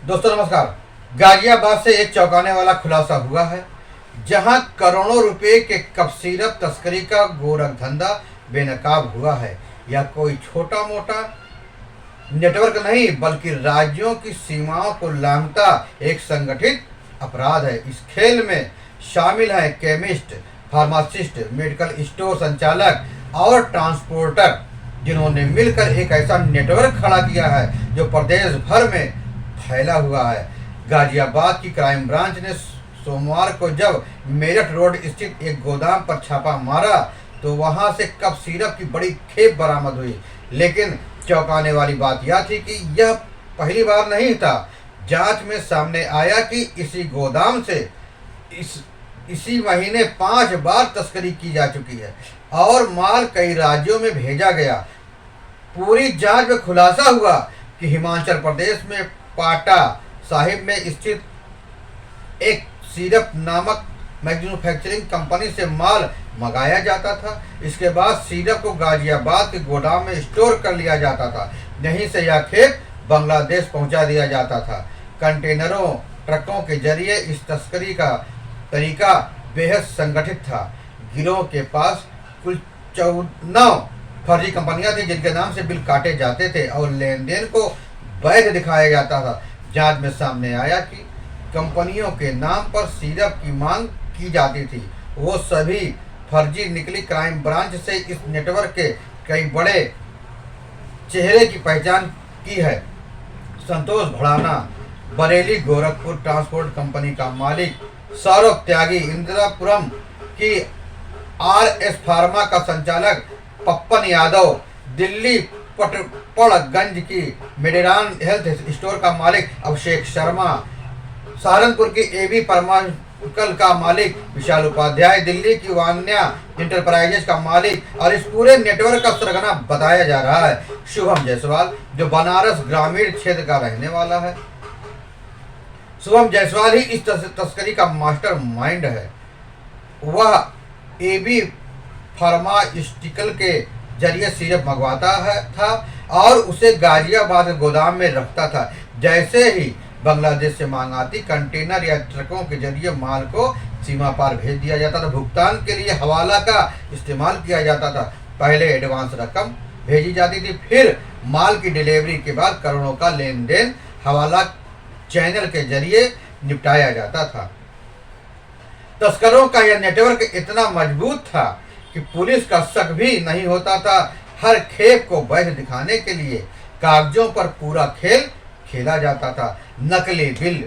दोस्तों नमस्कार। गाजियाबाद से एक चौंकाने वाला खुलासा हुआ है, जहां करोड़ों रुपए के कफ सिरप तस्करी का गोरख धंधा बेनकाब हुआ है। यह कोई छोटा मोटा नेटवर्क नहीं, बल्कि राज्यों की सीमाओं को लांघता एक संगठित अपराध है। इस खेल में शामिल हैं केमिस्ट, फार्मासिस्ट, मेडिकल स्टोर संचालक और ट्रांसपोर्टर, जिन्होंने मिलकर एक ऐसा नेटवर्क खड़ा किया है जो प्रदेश भर में फैला हुआ है। गाजियाबाद की क्राइम ब्रांच ने सोमवार को जब मेरठ रोड स्थित एक गोदाम पर छापा मारा तो वहां से कफ सिरप की बड़ी खेप बरामद हुई। लेकिन चौंकाने वाली बात यह थी कि यह पहली बार नहीं था। जांच में सामने आया कि इसी गोदाम से इसी महीने 5 बार तस्करी की जा चुकी है और माल कई राज्यों में भेजा गया। पूरी जांच में खुलासा हुआ कि हिमाचल प्रदेश में पाटा साहिब में स्थित एक सिरप नामक मैन्युफैक्चरिंग कंपनी से माल मंगाया जाता था। इसके बाद सिरप को गाजियाबाद के गोदाम में स्टोर कर लिया जाता था। यहीं से यह खेप बांग्लादेश पहुंचा दिया जाता था। कंटेनरों, ट्रकों के जरिए इस तस्करी का तरीका बेहद संगठित था। गिरोह के पास कुल 14 फर्जी कंपनियां थी जिनके नाम से बिल काटे जाते थे और लेन देन को वैध दिखाया जाता था। जांच में सामने आया कि कंपनियों के नाम पर सिरप की मांग की जाती थी, वो सभी फर्जी निकली। क्राइम ब्रांच से इस नेटवर्क के कई बड़े चेहरे की पहचान की है। संतोष भड़ाना, बरेली गोरखपुर ट्रांसपोर्ट कंपनी का मालिक सौरभ त्यागी, इंदिरापुरम की RS फार्मा का संचालक पप्पन यादव, दिल्ली पटपड़गंज की मेडिरान हेल्थ स्टोर का मालिक अभिषेक शर्मा, सहारनपुर की AB फार्मास्यूटिकल का मालिक विशाल उपाध्याय, दिल्ली की वान्या इंटरप्राइजेज का मालिक और इस पूरे नेटवर्क का सरगना बताया जा रहा है शुभम जायसवाल, जो बनारस ग्रामीण क्षेत्र का रहने वाला है। शुभम जायसवाल ही इस तस्करी का मास्टर माइंड है। वह AB फार्मास्यूटिकल के जरिए सिरप मंगवाता था और उसे गाजियाबाद गोदाम में रखता था। जैसे ही बांग्लादेश से मांग आती, कंटेनर या ट्रकों के जरिए माल को सीमा पार भेज दिया जाता था। भुगतान के लिए हवाला का इस्तेमाल किया जाता था। पहले एडवांस रकम भेजी जाती थी, फिर माल की डिलीवरी के बाद करोड़ों का लेन देन हवाला चैनल के जरिए निपटाया जाता था। तस्करों का यह नेटवर्क इतना मजबूत था कि पुलिस का शक भी नहीं होता था। हर खेप को वैध दिखाने के लिए कागजों पर पूरा खेल खेला जाता था। नकली बिल,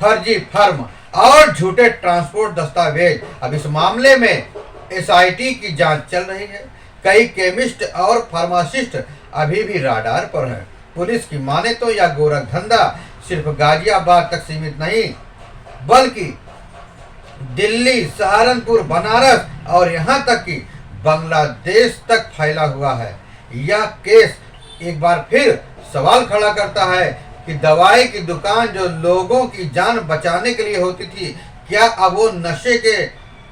फर्जी फर्म और झूठे ट्रांसपोर्ट दस्तावेज। अब इस मामले में SIT की जांच चल रही है। कई केमिस्ट और फार्मासिस्ट अभी भी राडार पर हैं। पुलिस की माने तो यह गोरख धंधा सिर्फ गाजियाबाद तक सीमित नहीं, बल्कि दिल्ली, सहारनपुर, बनारस और यहाँ तक कि बांग्लादेश तक फैला हुआ है। यह केस एक बार फिर सवाल खड़ा करता है कि दवाई की दुकान जो लोगों की जान बचाने के लिए होती थी, क्या अब वो नशे के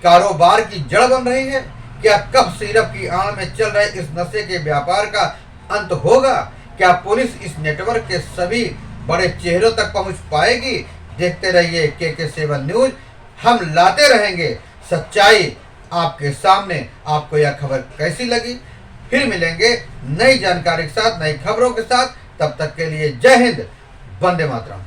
कारोबार की जड़ बन रही है? क्या कफ सिरप की आड़ में चल रहे इस नशे के व्यापार का अंत होगा? क्या पुलिस इस नेटवर्क के सभी बड़े चेहरों तक पहुंच पाएगी? देखते रहिए KK7 न्यूज। हम लाते रहेंगे सच्चाई आपके सामने। आपको यह खबर कैसी लगी? फिर मिलेंगे नई जानकारी के साथ, नई खबरों के साथ। तब तक के लिए जय हिंद, वंदे मातरम।